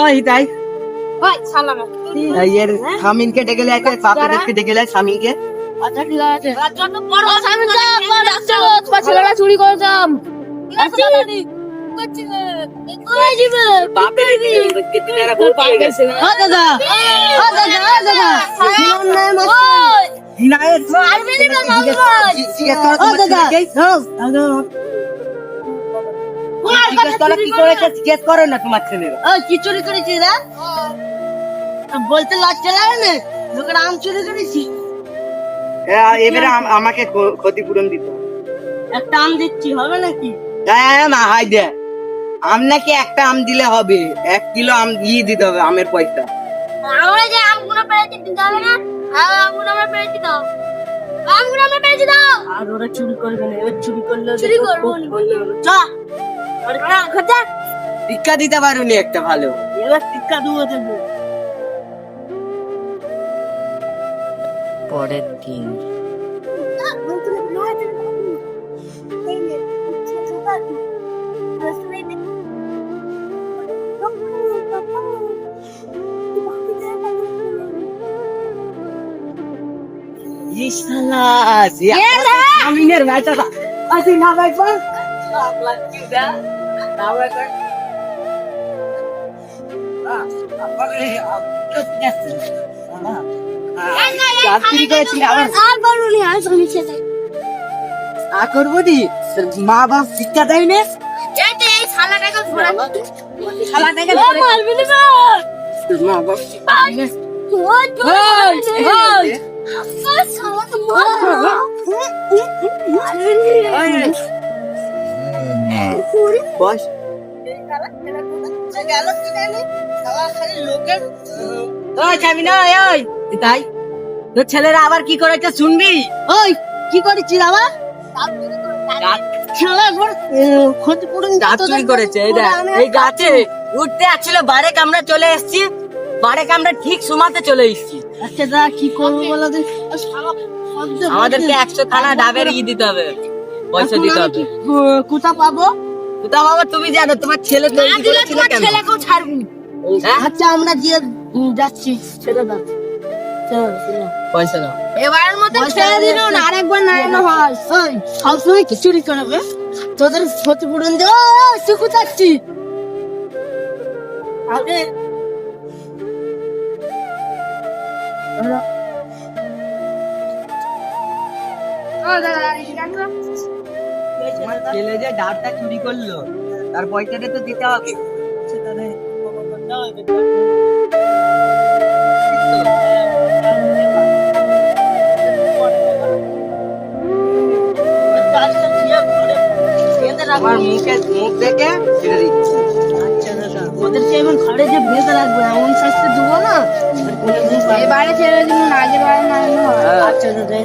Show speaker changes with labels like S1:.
S1: ওই তাই
S2: ওই সালাম
S1: এর স্বামীনকে ডেকে লে আছে বাপেদেরকে ডেকে লে স্বামীনকে
S2: আচ্ছা ঠিক আছে যত বড় স্বামীন ডাকছো তোমার ছেলেটা চুরি করতাম আচ্ছা কই দিবে
S1: বাপের কিতনেরা ভোট দিয়ে গেছে
S2: ও দাদা ও দাদা ও দাদা জীবন নাই মত
S1: হিনায়েত
S2: মারবে না মারবে
S1: ও দাদা কি করেছে জিজ্ঞেস করো না তোমার ছেলেরা
S2: ও কি চুরি করেছিস রে বলতে লজ্জা লাগে না লোকের আম চুরি করেছি
S1: এবারে আমাকে ক্ষতিপূরণ দিতে হবে।
S2: একটা আম দিচ্ছি হবে নাকি
S1: হ্যাঁ না হাই দে আম নাকি একটা আম দিলে হবে 1 কিলো আম দিয়ে দিতে হবে আমের পয়সা
S2: আমরা যে আমগুলো পেয়েছি দিতে হবে না আমগুলো আমরা পেয়েছি দাও আমগুলো আমরা পেয়েছি দাও আর ওরা চুরি করবে না এবার চুরি করলে চুরি করবো চ আরে খোঁজা
S1: শিক্ষা দিতে পারুনি একটা ভালো
S2: এবার টিক্কা দেবো দেবো
S1: পরের দিন আমিনের ভাইটা আসি না ভাই বল করবো দি মা বাপ শিক্ষা দেয় না মা বাপ বস তাই তোর ছেলেরা আবার কি করেছে শুনবি
S2: ওই কি করেছিস আবার ক্ষতিপূরণ
S1: গাছ চুরি করেছে এই গাছে উঠতে আসছিল বারে কামড়া চলে এসছি বারে কামড়া ঠিক সুমাতে চলে এসছি
S2: আচ্ছা দা কি করবো বলো তো
S1: আমাদেরকে 100 থানা ডাবের দিতে হবে পয়সা দিতে হবে
S2: কোথা পাবো
S1: কোথা বাবা তুমি জানো তোমার ছেলে তৈরি করেছিল কেন
S2: ছেলেকেও ছাড়বি
S1: হ্যাঁ?
S2: আচ্ছা আমরা দিয়ে যাচ্ছি ছেড়ে দাও
S1: পয়সা দাও
S2: এবারের মতো ছেড়ে দিল না আরেকবার না এনে হয় ওই সবসময় কি চুরি করবে তোদের ক্ষতিপূরণ দে ও তুই কোথায় যাচ্ছিস আগে
S1: ছেলে যে ডাবটা চুরি করলো তার পয়সাটা তো দিতে হবে আমার মুখ দেখে ছেড়ে দিচ্ছি
S2: আচ্ছা দাদা ওদেরকে এমন ঘরে যে বেঁধে রাখবো এমন শাস্তি দেবো না
S3: এবারে ছেড়ে দিন আগের বারে না
S2: আচ্ছা দাদা